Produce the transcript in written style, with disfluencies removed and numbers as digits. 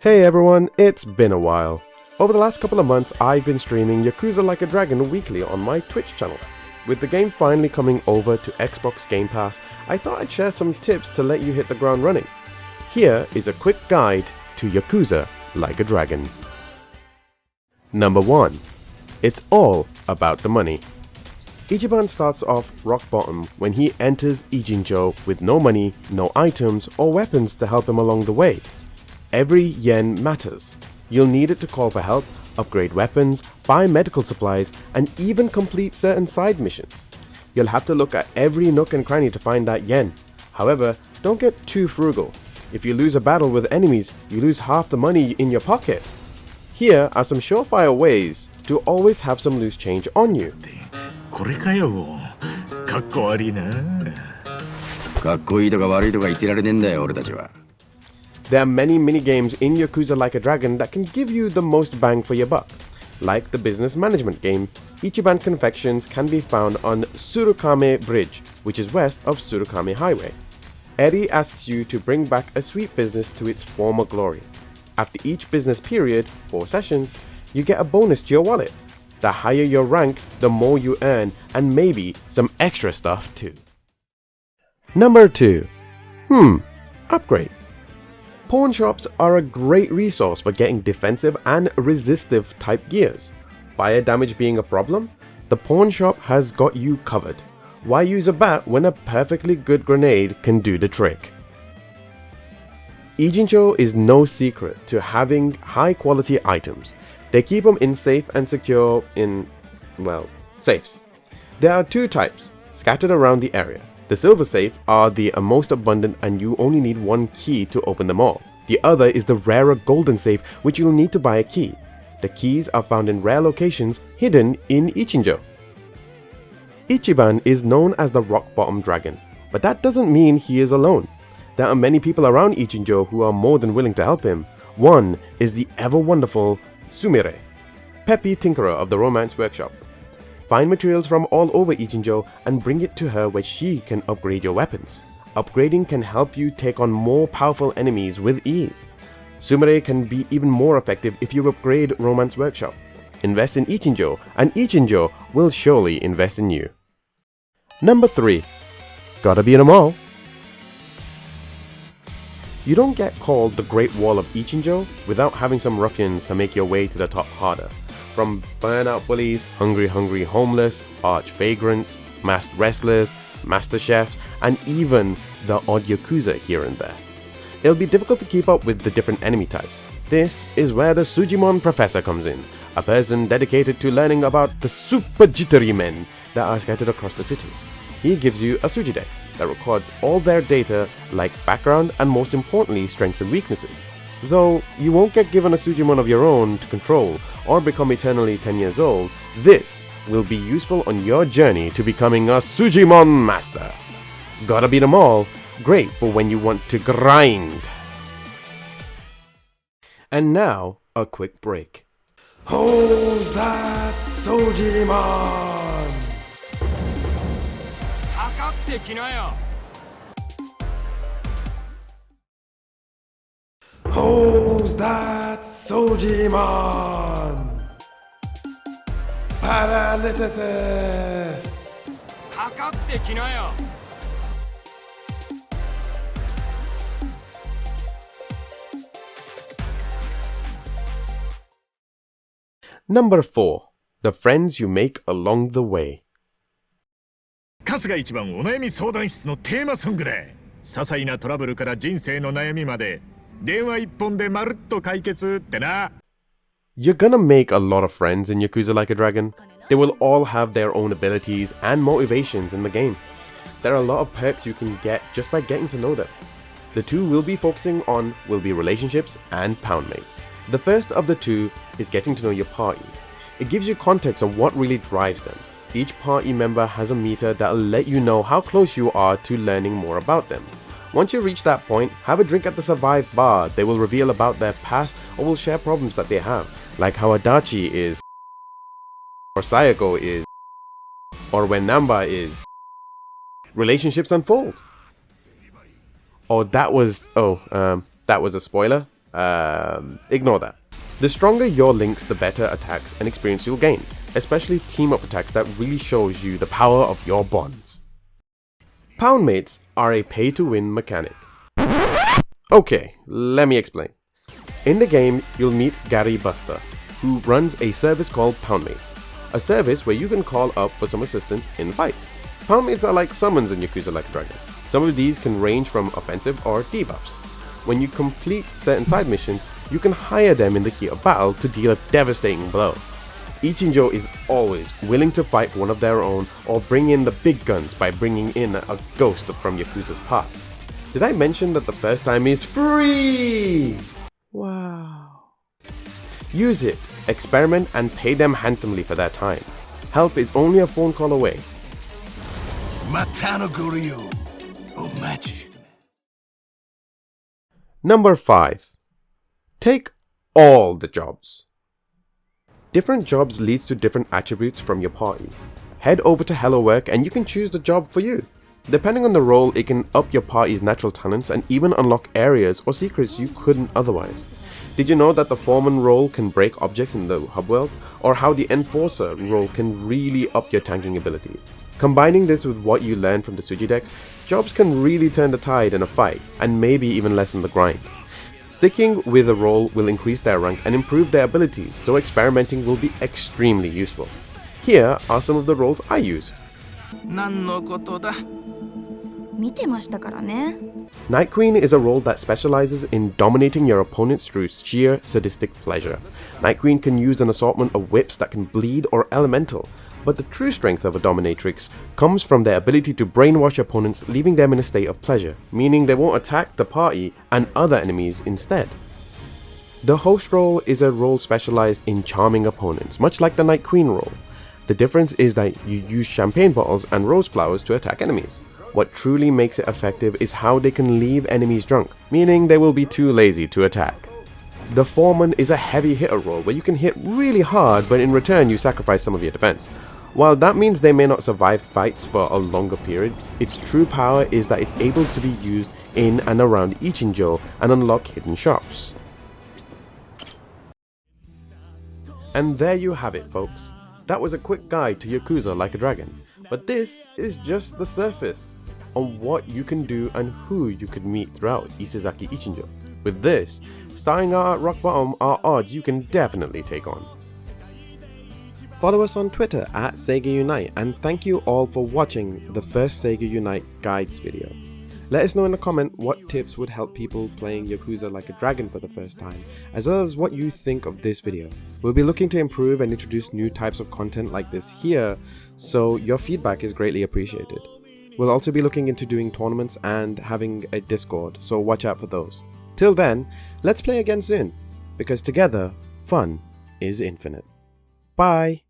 Hey everyone, it's been a while. Over the last couple of months, I've been streaming Yakuza Like a Dragon weekly on my Twitch channel. With the game finally coming over to Xbox Game Pass, I thought I'd share some tips to let you hit the ground running. Here is a quick guide to Yakuza Like a Dragon. Number 1. It's all about the money. Ichiban starts off rock bottom when he enters Ijincho with no money, no items or weapons to help him along the way. Every yen matters. You'll need it to call for help, upgrade weapons, buy medical supplies, and even complete certain side missions. You'll have to look at every nook and cranny to find that yen. However, don't get too frugal. If you lose a battle with enemies, you lose half the money in your pocket. Here are some surefire ways to always have some loose change on you. これかよ。かっこ悪いな。かっこいいとか悪いとか言ってられねえんだよ、俺たちは。There are many mini-games in Yakuza Like a Dragon that can give you the most bang for your buck. Like the business management game, Ichiban Confections can be found on Tsurukame Bridge, which is west of Tsurukame Highway. Eri asks you to bring back a sweet business to its former glory. After each business period, 4 sessions, you get a bonus to your wallet. The higher your rank, the more you earn, and maybe some extra stuff too. Number 2. Upgrade. Pawn shops are a great resource for getting defensive and resistive type gears. Fire damage being a problem? The pawn shop has got you covered. Why use a bat when a perfectly good grenade can do the trick? Ijincho is no secret to having high quality items. They keep them in safe and secure safes. There are 2 types scattered around the area. The silver safe are the most abundant and you only need 1 key to open them all. The other is the rarer golden safe which you'll need to buy a key. The keys are found in rare locations hidden in Ijincho. Ichiban is known as the rock bottom dragon, but that doesn't mean he is alone. There are many people around Ijincho who are more than willing to help him. One is the ever wonderful Sumire, peppy tinkerer of the Romance Workshop. Find materials from all over Ijincho and bring it to her where she can upgrade your weapons. Upgrading can help you take on more powerful enemies with ease. Sumire can be even more effective if you upgrade Romance Workshop. Invest in Ijincho and Ijincho will surely invest in you. Number 3. Gotta beat 'em all. You don't get called the Great Wall of Ijincho without having some ruffians to make your way to the top harder. From burnout bullies, hungry homeless, arch vagrants, masked wrestlers, master chefs, and even the odd Yakuza here and there. It'll be difficult to keep up with the different enemy types. This is where the Sujimon Professor comes in, a person dedicated to learning about the super jittery men that are scattered across the city. He gives you a Sujidex that records all their data like background and most importantly strengths and weaknesses. Though you won't get given a Sujimon of your own to control or become eternally 10 years old, this will be useful on your journey to becoming a Sujimon Master. Gotta beat 'em all, great for when you want to grind. And now, a quick break. Who's that Sujimon? Who's that Sujimon? Paralyticist! Number 4. The friends you make along the way. 春日一番お悩み相談室のテーマソングで些細なトラブルから人生の悩みまで電話一本でまるっと解決ってな。 You're gonna make a lot of friends in Yakuza Like a Dragon. They will all have their own abilities and motivations in the game. There are a lot of perks you can get just by getting to know them. The 2 we'll be focusing on will be relationships and pound mates. The first of the 2 is getting to know your party. It gives you context on what really drives them. Each party member has a meter that'll let you know how close you are to learning more about them. Once you reach that point, have a drink at the Survive bar. They will reveal about their past or will share problems that they have, like how Adachi is, or Sayako is, or when Namba is. Relationships unfold. Oh, that was a spoiler. ignore that. The stronger your links, the better attacks and experience you'll gain, especially team-up attacks that really shows you the power of your bonds. Pound mates are a pay-to-win mechanic. Okay, let me explain. In the game, you'll meet Gary Buster, who runs a service called Pound Mates, a service where you can call up for some assistance in fights. Pound Mates are like summons in Yakuza Like a Dragon. Some of these can range from offensive or debuffs. When you complete certain side missions, you can hire them in the heat of battle to deal a devastating blow. Ichinjo is always willing to fight for one of their own or bring in the big guns by bringing in a ghost from Yakuza's past. Did I mention that the first time is free? Wow. Use it, experiment and pay them handsomely for their time. Help is only a phone call away. Number 5. Take all the jobs. Different jobs leads to different attributes from your party. Head over to Hello Work and you can choose the job for you. Depending on the role, it can up your party's natural talents and even unlock areas or secrets you couldn't otherwise. Did you know that the Foreman role can break objects in the hub world? Or how the Enforcer role can really up your tanking ability? Combining this with what you learn from the Suji decks, jobs can really turn the tide in a fight and maybe even lessen the grind. Sticking with a role will increase their rank and improve their abilities, so experimenting will be extremely useful. Here are some of the roles I used. Night Queen is a role that specializes in dominating your opponents through sheer sadistic pleasure. Night Queen can use an assortment of whips that can bleed or elemental, but the true strength of a dominatrix comes from their ability to brainwash opponents, leaving them in a state of pleasure, meaning they won't attack the party and other enemies instead. The host role is a role specialized in charming opponents, much like the Night Queen role. The difference is that you use champagne bottles and rose flowers to attack enemies. What truly makes it effective is how they can leave enemies drunk, meaning they will be too lazy to attack. The Foreman is a heavy hitter role where you can hit really hard, but in return you sacrifice some of your defense. While that means they may not survive fights for a longer period, its true power is that it's able to be used in and around Ichinjo and unlock hidden shops. And there you have it, folks. That was a quick guide to Yakuza Like a Dragon, but this is just the surface on what you can do and who you could meet throughout Isezaki Ichinjo. With this, starting out at rock bottom are odds you can definitely take on. Follow us on Twitter at Sega Unite, and thank you all for watching the first Sega Unite guides video. Let us know in the comment what tips would help people playing Yakuza Like a Dragon for the first time, as well as what you think of this video. We'll be looking to improve and introduce new types of content like this here, so your feedback is greatly appreciated. We'll also be looking into doing tournaments and having a Discord, so watch out for those. Till then, let's play again soon, because together, fun is infinite. Bye!